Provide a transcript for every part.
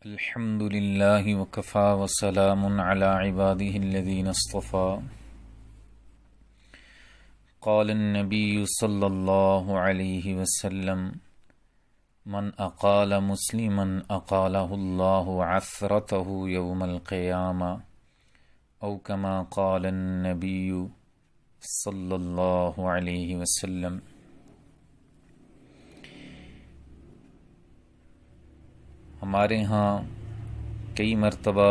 الحمد لله وكفى وسلام على عباده الذين اصطفى. قال النبي صلى الله عليه وسلم: من أقال مسلما أقاله الله عثرته يوم القيامة، أو كما قال النبي صلى الله عليه وسلم. ہمارے ہاں کئی مرتبہ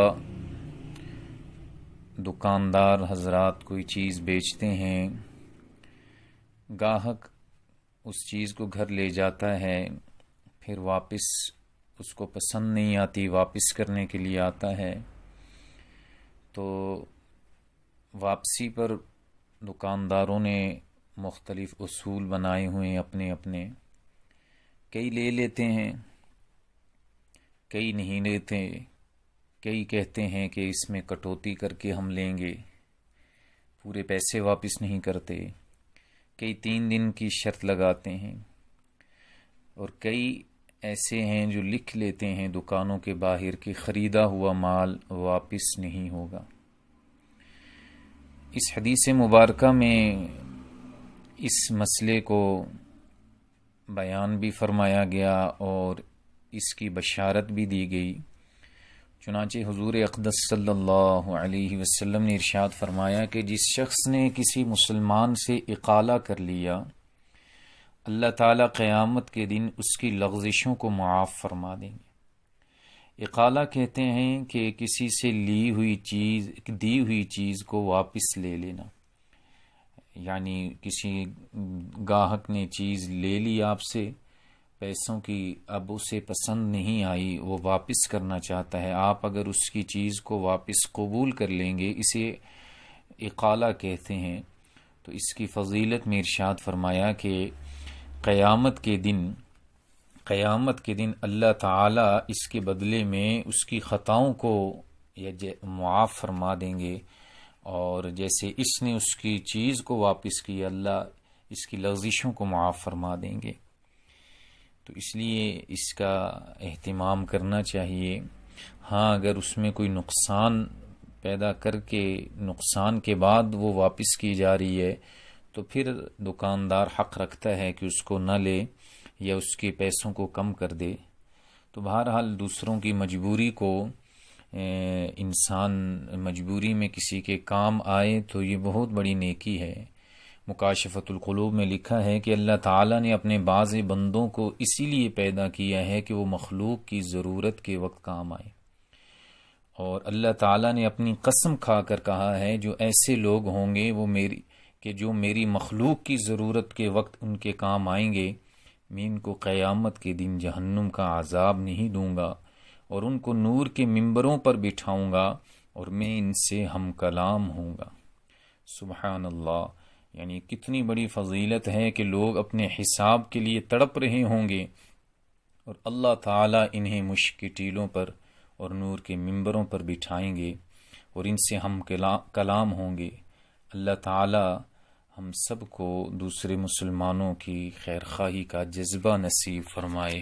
دکاندار حضرات کوئی چیز بیچتے ہیں، گاہک اس چیز کو گھر لے جاتا ہے، پھر واپس اس کو پسند نہیں آتی، واپس کرنے کے لیے آتا ہے، تو واپسی پر دکانداروں نے مختلف اصول بنائے ہوئے ہیں اپنے، کئی لے لیتے ہیں، کئی نہیں لیتے، کئی کہتے ہیں کہ اس میں کٹوتی کر کے ہم لیں گے، پورے پیسے واپس نہیں کرتے، کئی 3 دن کی شرط لگاتے ہیں، اور کئی ایسے ہیں جو لکھ لیتے ہیں دکانوں کے باہر کہ خریدا ہوا مال واپس نہیں ہوگا۔ اس حدیث مبارکہ میں اس مسئلے کو بیان بھی فرمایا گیا اور اس کی بشارت بھی دی گئی۔ چنانچہ حضور اقدس صلی اللہ علیہ وسلم نے ارشاد فرمایا کہ جس شخص نے کسی مسلمان سے اقالہ کر لیا، اللہ تعالیٰ قیامت کے دن اس کی لغزشوں کو معاف فرما دیں گے۔ اقالہ کہتے ہیں کہ کسی سے دی ہوئی چیز کو واپس لے لینا، یعنی کسی گاہک نے چیز لے لی آپ سے، پیسوں کی، اب اسے پسند نہیں آئی، وہ واپس کرنا چاہتا ہے، آپ اگر اس کی چیز کو واپس قبول کر لیں گے، اسے اقالہ کہتے ہیں، تو اس کی فضیلت میں ارشاد فرمایا کہ قیامت کے دن اللہ تعالیٰ اس کے بدلے میں اس کی خطاؤں کو معاف فرما دیں گے، اور جیسے اس نے اس کی چیز کو واپس کیا، اللہ اس کی لغزشوں کو معاف فرما دیں گے۔ تو اس لیے اس کا اہتمام کرنا چاہیے۔ ہاں، اگر اس میں کوئی نقصان پیدا کر کے نقصان کے بعد وہ واپس کی جا رہی ہے، تو پھر دکاندار حق رکھتا ہے کہ اس کو نہ لے یا اس کے پیسوں کو کم کر دے۔ تو بہرحال دوسروں کی مجبوری کو انسان مجبوری میں کسی کے کام آئے تو یہ بہت بڑی نیکی ہے۔ مکاشفۃ القلوب میں لکھا ہے کہ اللہ تعالیٰ نے اپنے بعض بندوں کو اسی لیے پیدا کیا ہے کہ وہ مخلوق کی ضرورت کے وقت کام آئے، اور اللہ تعالیٰ نے اپنی قسم کھا کر کہا ہے جو ایسے لوگ ہوں گے جو میری مخلوق کی ضرورت کے وقت ان کے کام آئیں گے، میں ان کو قیامت کے دن جہنم کا عذاب نہیں دوں گا، اور ان کو نور کے ممبروں پر بٹھاؤں گا، اور میں ان سے ہم کلام ہوں گا۔ سبحان اللہ، یعنی کتنی بڑی فضیلت ہے کہ لوگ اپنے حساب کے لیے تڑپ رہے ہوں گے، اور اللہ تعالیٰ انہیں مشک کی ٹیلوں پر اور نور کے ممبروں پر بٹھائیں گے، اور ان سے ہم کلام ہوں گے۔ اللہ تعالیٰ ہم سب کو دوسرے مسلمانوں کی خیرخواہی کا جذبہ نصیب فرمائے۔